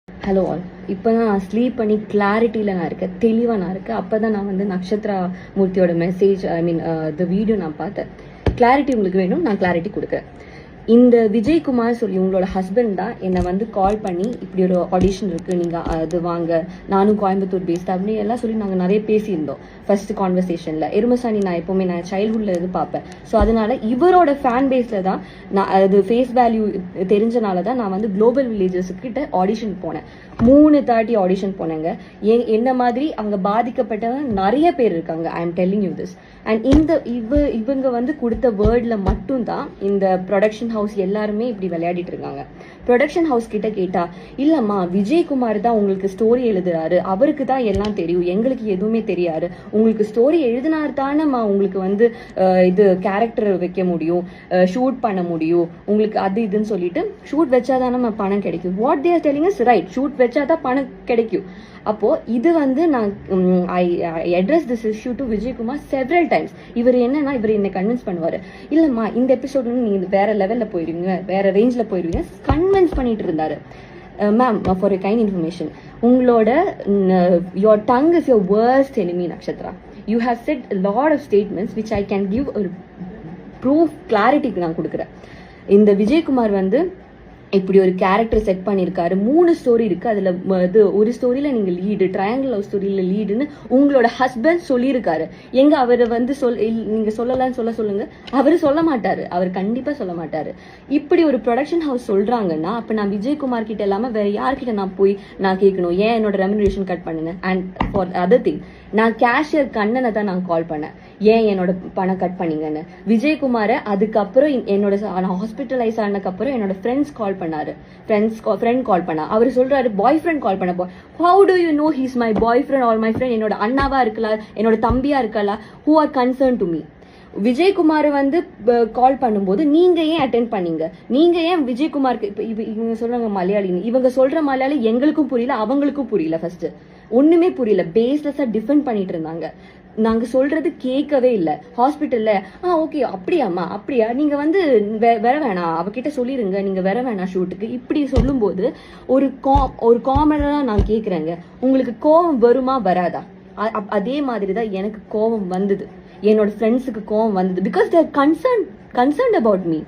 Hello all. இப்போ தான் நான் ஸ்லீப் பண்ணி கிளாரிட்டியில் நான் இருக்கேன், தெளிவாக நான் இருக்கேன். அப்போ தான் நான் வந்து நக்ஷத்ரா மூர்த்தியோட மெசேஜ் த வீடியோ நான் பார்த்தேன். கிளாரிட்டி உங்களுக்கு வேணும், நான் கிளாரிட்டி கொடுக்குறேன். இந்த விஜயகுமார் சொல்லி உங்களோட ஹஸ்பண்ட் தான் என்னை வந்து கால் பண்ணி இப்படி ஒரு ஆடிஷன் இருக்குது, நீங்கள் அது வாங்க, நானும் கோயம்புத்தூர் பேஸ்ட் அப்படின்னு எல்லாம் சொல்லி நாங்கள் நிறைய பேசியிருந்தோம் ஃபர்ஸ்ட் கான்வர்சேஷனில். எருமசாணி நான் எப்போவுமே நான் சைல்ட்ஹுட்டில் இது பார்ப்பேன். ஸோ அதனால இவரோட ஃபேன் பேஸில் தான் நான் அது ஃபேஸ் வேல்யூ தெரிஞ்சனால தான் நான் வந்து குளோபல் வில்லேஜஸ்கிட்ட ஆடிஷன் போனேன். 3:30 ஆடிஷன் போனேங்க. என்ன மாதிரி அங்கே பாதிக்கப்பட்டவங்க நிறைய பேர் இருக்காங்க. I am telling you this. And இவங்க வந்து கொடுத்த வேர்டில் மட்டும்தான் இந்த ப்ரொடக்ஷன் ஹவுஸ் எல்லாருமே இப்படி விளையாடிட்டு இருக்காங்க. ப்ரொடக்ஷன் ஹவுஸ் கிட்ட கேட்டா, இல்லம்மா விஜயகுமார் தான் உங்களுக்கு ஸ்டோரி எழுதுறாரு, அவருக்கு தான் எல்லாம் தெரியும், எங்களுக்கு எதுவுமே தெரியாது. உங்களுக்கு ஸ்டோரி எழுதினார் தானேம்மா உங்களுக்கு வந்து இது கேரக்டர் வைக்க முடியும், ஷூட் பண்ண முடியும், உங்களுக்கு அது இதுன்னு சொல்லிட்டு ஷூட் வச்சாதானே பணம் கிடைக்கும். What they are telling is right. Shoot வச்சாதான் பணம் கிடைக்கும். அப்போ இது வந்து நான் I address this issue to Vijayakumar several times. இவர் என்னன்னா, இவர் என்னை கன்வின்ஸ் பண்ணுவாரு, இல்லம்மா இந்த எபிசோட்ல நீங்க வேற லெவல்ல போயிருவீங்க, வேற ரேஞ்சில் போயிருவீங்க, கன்வின்ஸ் பண்ணிட்டு இருந்தாரு. Ma'am, for a kind information, உங்களோட your tongue is your worst enemy Nakshatra. You have said lot of statements which I can give ஒரு ப்ரூஃப், கிளாரிட்டிக்கு நான் கொடுக்குறேன். இந்த விஜயகுமார் வந்து இப்படி ஒரு கேரக்டர் செட் பண்ணியிருக்காரு. 3 ஸ்டோரி இருக்கு. அதுல இது ஒரு ஸ்டோரியில நீங்க லீடு, ட்ரையாங்கிள் லவ் ஸ்டோரியில லீடுன்னு உங்களோட ஹஸ்பண்ட் சொல்லியிருக்காரு. எங்க அவரை வந்து நீங்க சொல்லலாம்னு சொல்லுங்க, அவரு சொல்ல மாட்டாரு, அவர் கண்டிப்பா சொல்ல மாட்டாரு. இப்படி ஒரு ப்ரொடக்ஷன் ஹவுஸ் சொல்றாங்கன்னா அப்ப நான் விஜயகுமார் கிட்ட இல்லாம வேற யார்கிட்ட நான் போய் நான் கேட்கணும், ஏன் என்னோட ரெம்யூனரேஷன் கட் பண்ணுங்க. அண்ட் ஃபார் அதர் திங், நான் கேஷியர் கண்ணனை தான் நான் கால் பண்ணேன், ஏன் என்னோட பணம் கட் பண்ணீங்கன்னு. விஜயகுமாரை அதுக்கப்புறம் என்னோட ஹாஸ்பிட்டலைஸ் ஆனதுக்கப்புறம் என்னோட ஃப்ரெண்ட்ஸ் கால் பண்ணாரு, ஃப்ரெண்ட் கால் பண்ணா. அவர் சொல்றாரு பாய் ஃப்ரெண்ட் கால் பண்ண. How to you know he's my boy friend R my friend? என்னோட அண்ணாவா இருக்கலாம், என்னோட தம்பியா இருக்கலாம், who are concern to me. Vijayakumar வந்து கால் பண்ணும்போது நீங்க ஏன் அட்டென்ட் பண்ணீங்க, நீங்க ஏன் விஜயகுமாருக்கு இவங்க சொல்றாங்க மலையாளின்னு, இவங்க சொல்ற மலையாளி எங்களுக்கும் புரியல, அவங்களுக்கும் புரியல. ஃபர்ஸ்ட் ஒண்ணுமே புரியல, பேஸ்லெஸ்ஸா டிஃபெண்ட் பண்ணிட்டு இருந்தாங்க. நாங்க சொல்றது கேட்கவே இல்லை. ஹாஸ்பிட்டல்ல ஓகே அப்படியாம்மா, அப்படியா, நீங்க வந்து வர வேணாம், அவகிட்ட சொல்லிருங்க, நீங்க வர வேணாம் ஷூட்டுக்கு, இப்படி சொல்லும் போது ஒரு காமெடா நான் கேக்குறேங்க, உங்களுக்கு கோபம் வருமா வராதா? அதே மாதிரிதான் எனக்கு கோபம் வந்தது, என்னோட ஃப்ரெண்ட்ஸுக்கு கோபம் வந்தது. Because they're concerned about me.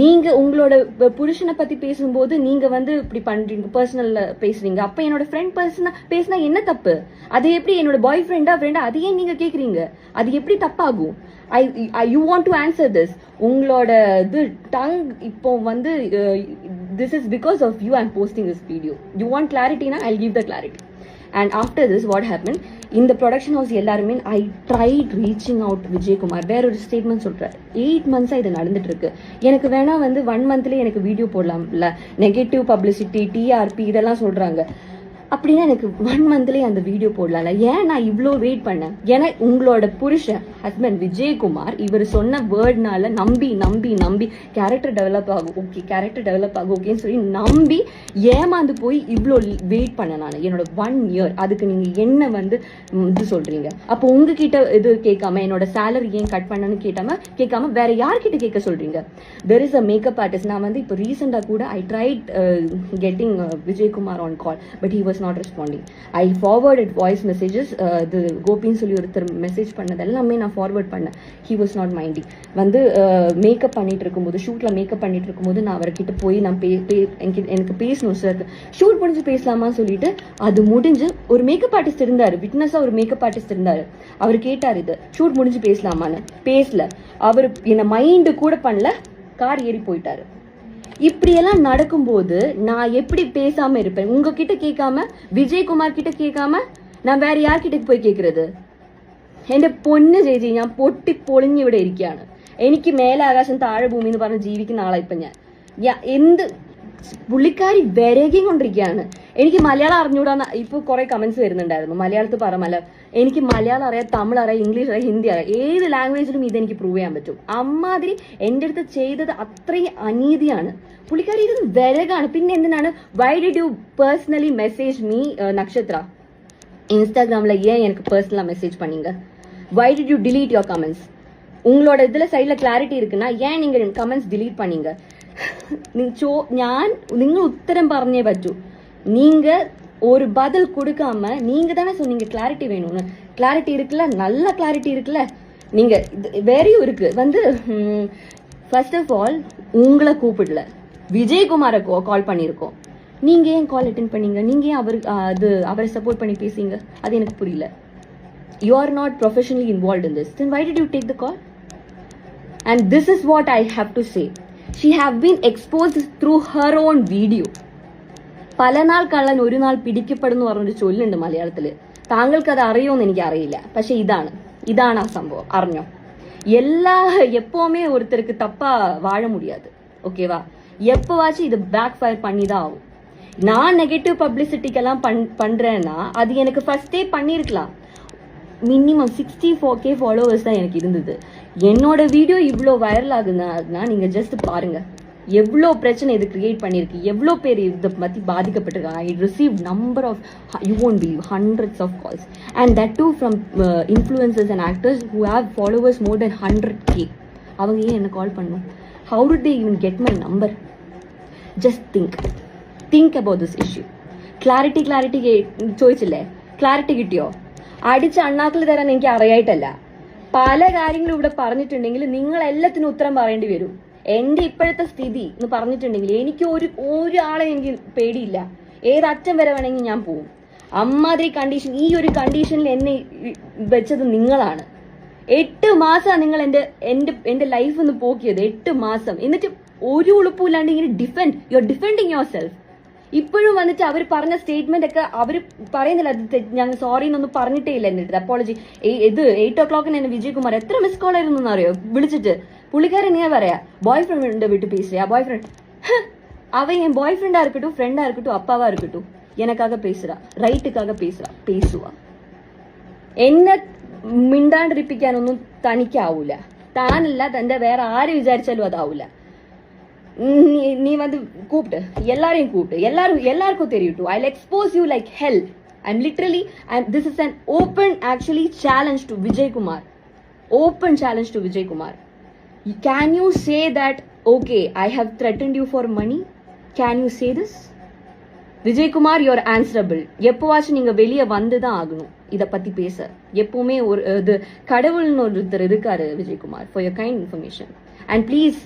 நீங்க உங்களோட புருஷனை பத்தி பேசும்போது நீங்க வந்து இப்படி பண்றீங்க, பர்சனல்ல பேசுறீங்க. அப்ப என்னோட ஃப்ரெண்ட் பர்சனா பேசினா என்ன தப்பு? அது எப்படி என்னோட பாய் ஃப்ரெண்டா அதையே நீங்க கேக்குறீங்க, அது எப்படி தப்பாகும்? You want to answer this. உங்களோட இது டங் இப்போ வந்து this is because of you I am posting this video. You want கிளாரிட்டினா I give the clarity. And after this what happened, இந்த ப்ரொடக்ஷன் ஹவுஸ் எல்லாருமே I tried reaching out Vijayakumar. வேற ஒரு statement சொல்றாரு, 8 months இது நடந்துட்டு இருக்கு, எனக்கு வேணா வந்து 1 monthல எனக்கு வீடியோ போடலாம்ல, நெகட்டிவ் பப்ளிசிட்டி, டிஆர்பி இதெல்லாம் சொல்றாங்க. அப்படின்னா எனக்கு 1 monthலயே அந்த வீடியோ போடலாம்ல, ஏன் நான் இவ்வளோ வெயிட் பண்ணேன்? ஏன்னா உங்களோட புருஷன் ஹஸ்பண்ட் விஜயகுமார் இவர் சொன்ன வேர்ட்னால நம்பி நம்பி நம்பி கேரக்டர் டெவலப் ஆகும், ஓகே கேரக்டர் டெவலப் ஆகும் ஓகேன்னு சொல்லி நம்பி ஏமாந்து போய் இவ்வளோ வெயிட் பண்ண நான் என்னோட 1 year. அதுக்கு நீங்க என்ன வந்து இது சொல்றீங்க? அப்போ உங்ககிட்ட இது கேட்காம என்னோட சேலரி ஏன் கட் பண்ணனு கேட்காம வேற யார்கிட்ட கேட்க சொல்றீங்க? There is a makeup artist. நான் வந்து இப்போ ரீசெண்டா கூட I tried getting Vijayakumar on call, but he was not responding. I forwarded voice messages. The கோபின்னு சொல்லி ஒருத்தர் மெசேஜ் பண்ணது எல்லாமே நான் ஃபார்வர்ட் பண்ணேன். he was not minding. வந்து மேக்கப் பண்ணிட்டு இருக்கும்போது, ஷூட்ல மேக்கப் பண்ணிட்டு இருக்கும்போது நான் அவர்கிட்ட போய் நான் எனக்கு பேசணும் சார், ஷூட் முடிஞ்சு பேசலாமான்னு சொல்லிட்டு, அது முடிஞ்சு ஒரு மேக்கப் ஆர்டிஸ்ட் இருந்தாரு, விட்னஸா ஒரு மேக்கப் ஆர்டிஸ்ட் இருந்தாரு. அவர் கேட்டார் இது ஷூட் முடிஞ்சு பேசலாமான்னு, பேசல. அவர் என்ன மைண்டு கூட பண்ணல, கார் ஏறி போயிட்டாரு. இப்படியெல்லாம் நடக்கும்போது நான் எப்படி பேசாம இருப்பேன்? உங்ககிட்ட கேட்காம, விஜயகுமார் கிட்ட கேட்காம நான் வேற யார்கிட்ட പോയി കേൾക്കുന്നത്? എന്റെ പൊന്ന് ചേച്ചി, ഞാൻ പൊട്ടി പൊളിഞ്ഞ് ഇവിടെ ഇരിക്കുകയാണ്. എനിക്ക് മേലെ ആകാശം താഴെ ഭൂമി എന്ന് പറഞ്ഞ് ജീവിക്കുന്ന ആളാ ഇപ്പൊ ഞാൻ. എന്ത് പുള്ളിക്കാരി വിരകിയും കൊണ്ടിരിക്കുകയാണ്. എനിക്ക് മലയാളം അറിഞ്ഞൂടാന്ന് ഇപ്പൊ കുറെ കമന്റ്സ് വരുന്നുണ്ടായിരുന്നു. മലയാളത്തിൽ പറഞ്ഞ എനിക്ക് മലയാളം അറിയാം, തമിഴ് അറിയാം, ഇംഗ്ലീഷ് അറിയാം, ഹിന്ദി അറിയാം, ഏത് ലാംഗ്വേജിലും ഇതെനിക്ക് പ്രൂവ് ചെയ്യാൻ പറ്റും. അമ്മാതിരി എൻ്റെ അടുത്ത് ചെയ്തത് അത്രയും അനീതിയാണ്. പുള്ളിക്കാരി ഇത് വിരകാണ്. പിന്നെ എന്തിനാണ് why did you personally message me Nakshatra? இன்ஸ்டாகிராம்ல ஏன் எனக்கு பர்சனலா மெசேஜ் பண்ணீங்க? Why did you delete your comments? உங்களோட இதுல சைட்ல கிளாரிட்டி இருக்குன்னா ஏன் நீங்க கமெண்ட்ஸ் டிலீட் பண்ணீங்க? ഞാൻ നിങ്ങൾ ഉത്തരം പറഞ്ഞേ പറ്റൂ. நீங்க ஒரு பதில் கொடுக்காம நீங்க தானே சொன்னீங்க கிளாரிட்டி வேணும்னு. கிளாரிட்டி இருக்குல்ல, நல்ல கிளாரிட்டி இருக்குல்ல. நீங்க வேறையும் இருக்கு வந்து ஃபர்ஸ்ட் ஆஃப் ஆல் உங்களை கூப்பிடல, விஜயகுமாரை கால் பண்ணியிருக்கோம். நீங்க ஏன் கால் அட்டென்ட் பண்ணீங்க? நீங்க ஏன் அவரை சப்போர்ட் பண்ணி பேசுங்க? அது எனக்கு புரியல. You are not professionally involved in this. Then why did you take the call? And this is what I have to say. She have been exposed through her own video. പല നാൾ കള്ളൻ ഒരു നാൾ പിടിക്കപ്പെടുന്നു പറഞ്ഞൊരു ചൊല്ലുണ്ട് മലയാളത്തില്. താങ്കൾക്ക് അത് അറിയോന്ന് എനിക്ക് അറിയില്ല. പക്ഷെ ഇതാണ് ആ സംഭവം. അറിഞ്ഞോ? எப்பவுமே ஒருத்தருக்கு தப்பா வாழ முடியாது. ஓகேவா? எப்பவாச்சும் இது பேக் ஃபயர் பண்ணிதான் ஆகும். நான் நெகட்டிவ் பப்ளிசிட்டிக்கெல்லாம் பண்றேன்னா அது எனக்கு ஃபர்ஸ்டே பண்ணிருக்கலாம். மினிமம் 64K ஃபாலோவர்ஸ் தான் எனக்கு இருந்தது. என்னோட வீடியோ இவ்வளோ வைரல் ஆகுதுன்னா நீங்க ஜஸ்ட் பாருங்க எவ்வளோ பிரச்சனை இது கிரியேட் பண்ணிருக்கு, எவ்வளோ பேர் இதை பத்தி பாதிக்கப்பட்டிருக்காங்க. I receive number of, you won't believe, hundreds of calls, and that too from influencers and actors who have followers more than 100K. அவங்க ஏன் என்ன கால் பண்ணும்? How did they even get my number? Just think about this issue. Clarity ചോദിച്ചില്ലേ? Clarity കിട്ടിയോ? അടിച്ച് അണ്ണാക്കിൽ തരാൻ എനിക്ക് അറിയായിട്ടല്ല. പല കാര്യങ്ങളും ഇവിടെ പറഞ്ഞിട്ടുണ്ടെങ്കിൽ നിങ്ങൾ എല്ലാത്തിനും ഉത്തരം പറയേണ്ടി വരും. എന്റെ ഇപ്പോഴത്തെ സ്ഥിതി എന്ന് പറഞ്ഞിട്ടുണ്ടെങ്കിൽ എനിക്ക് ഒരാളെ എനിക്ക് പേടിയില്ല. ഏതറ്റം വരെ വേണമെങ്കിൽ ഞാൻ പോവും. അമ്മാതിരി കണ്ടീഷൻ, ഈ ഒരു കണ്ടീഷനിൽ എന്നെ വെച്ചത് നിങ്ങളാണ്. 8 മാസമാണ് നിങ്ങൾ എന്റെ ലൈഫ് ഒന്ന് പോക്കിയത്. 8 മാസം. എന്നിട്ട് ഒരു ഉളുപ്പില്ലാണ്ട് ഇങ്ങനെ you are defending your self. ഇപ്പോഴും വന്നിട്ട് അവർ പറഞ്ഞ സ്റ്റേറ്റ്മെന്റ് ഒക്കെ അവർ പറയുന്നില്ല, ഞങ്ങൾ സോറി എന്നൊന്നും പറഞ്ഞിട്ടേ ഇല്ല. എന്നിട്ട് അപ്പോളജി 8 o'clock എന്നെ വിജയകുമാർ എത്ര മിസ് കോൾ ആയിരുന്നു അറിയോ വിളിച്ചിട്ട്. പുള്ളിക്കാരൻ നീ പറയാ ബോയ് ഫ്ரெண்ட் விட்டு பேசுறியா? பாய் ஃப்ரெண்ட் அவன் என் பாய் ஃப்ரெண்டா இருக்கட்டும், ஃப்ரெண்டா இருக்கட்டும், அப்பாவா இருக்கட்டும், எனக்காக பேசுறா, ரைட்டுக்காக பேசுவா. എന്നെ മിണ്ടാണ്ടിരിപ്പിക്കാനൊന്നും തനിക്കാവൂല. താനല്ല, തന്റെ വേറെ ആര് വിചാരിച്ചാലും അതാവൂല. நீ வந்து கூப்பிட்டு எல்லாருக்கும் தெரியட்டும். I'll expose you like hell. I'm literally, and this is an open actually challenge to Vijay Kumar. Open challenge to Vijay Kumar. Can you say that, okay, I have threatened you for money? Can you say this? Vijay Kumar, you're answerable. எப்பவாச்சும் நீங்க வெளியே வந்துதான் ஆகணும் இத பத்தி பேச. எப்பவுமே ஒரு கடவுள்னு ஒருத்தர் இருக்காரு Vijayakumar. For your kind information. And please